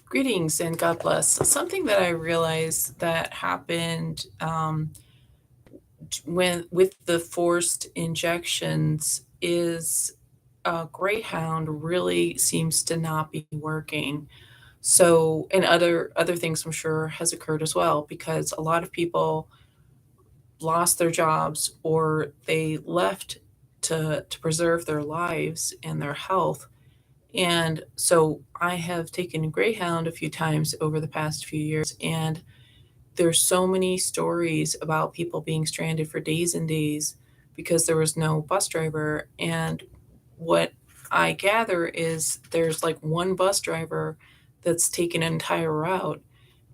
Greetings and God bless. Something that I realized that happened when with the forced injections is Greyhound really seems to not be working. So, and other things I'm sure has occurred as well because a lot of people lost their jobs or they left to preserve their lives and their health. And so I have taken Greyhound a few times over the past few years, and there's so many stories about people being stranded for days and days because there was no bus driver. And what I gather is there's like one bus driver that's taken an entire route.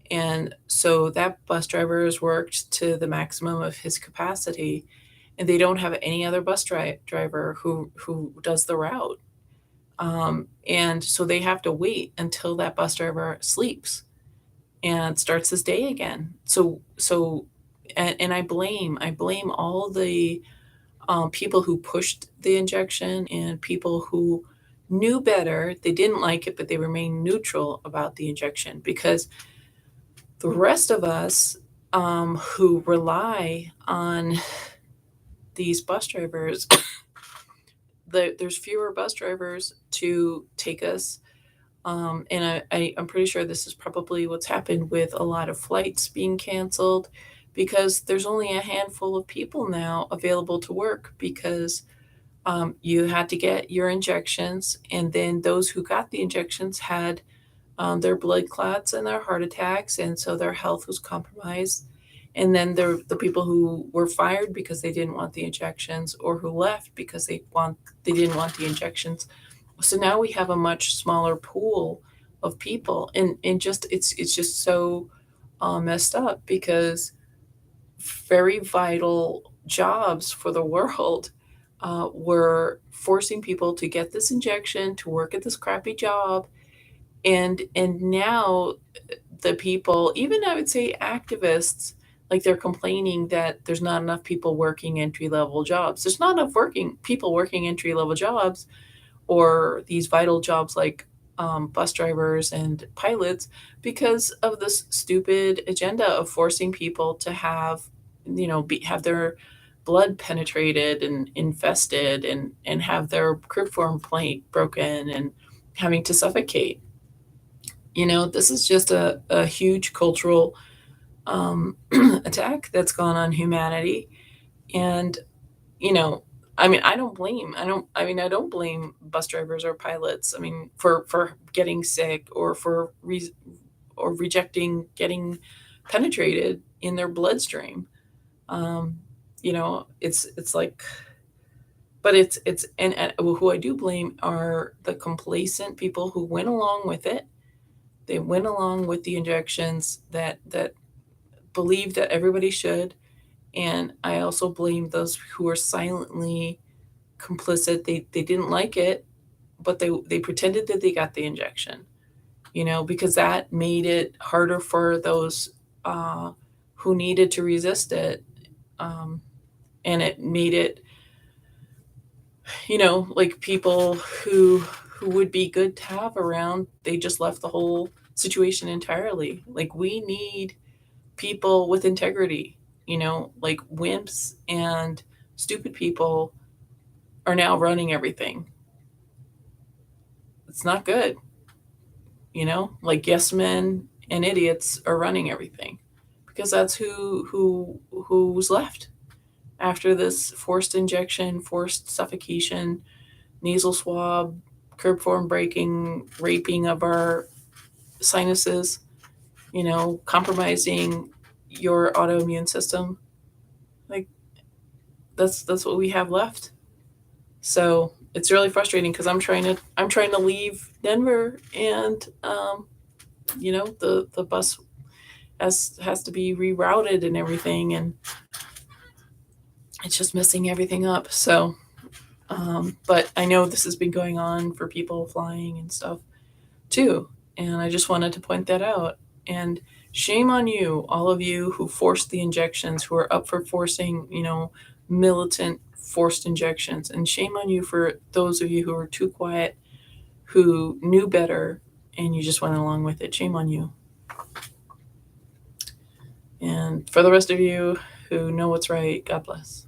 And so that bus driver has worked to the maximum of his capacity, and they don't have any other driver who does the route. And so they have to wait until that bus driver sleeps and starts his day again. And I blame all the people who pushed the injection and people who knew better. They didn't like it, but they remained neutral about the injection because the rest of us who rely on these bus drivers, there's fewer bus drivers to take us. I'm pretty sure this is probably what's happened with a lot of flights being canceled because there's only a handful of people now available to work because you had to get your injections, and then those who got the injections had their blood clots and their heart attacks, and so their health was compromised. And then there were the people who were fired because they didn't want the injections, or who left because they didn't want the injections. So now we have a much smaller pool of people, and just it's just so messed up because very vital jobs for the world were forcing people to get this injection to work at this crappy job, and now the people, even I would say activists, like they're complaining that there's not enough people working entry level jobs. There's not enough working people working entry level jobs or these vital jobs like bus drivers and pilots because of this stupid agenda of forcing people to have, have their blood penetrated and infested and have their cryptform plate broken and having to suffocate. This is just a huge cultural attack that's gone on humanity. And you know, I don't blame bus drivers or pilots. I mean, for getting sick or or rejecting getting penetrated in their bloodstream. Um, it's like, but it's and who I do blame are the complacent people who went along with it. They went along with the injections that believe that everybody should. And I also blame those who are silently complicit. They didn't like it, but they pretended that they got the injection, because that made it harder for those who needed to resist it. Um, and it made it, like people who would be good to have around, they just left the whole situation entirely. Like we need people with integrity, like wimps and stupid people are now running everything. It's not good, like yes men and idiots are running everything because that's who's left after this forced injection, forced suffocation, nasal swab, curb form breaking, raping of our sinuses, compromising your autoimmune system. Like that's what we have left. So it's really frustrating because I'm trying to leave Denver, and the bus has to be rerouted and everything, and it's just messing everything up. So, but I know this has been going on for people flying and stuff too, and I just wanted to point that out. And shame on you, all of you who forced the injections, who are up for forcing, militant forced injections. And shame on you for those of you who are too quiet, who knew better and you just went along with it. Shame on you. And for the rest of you who know what's right, God bless.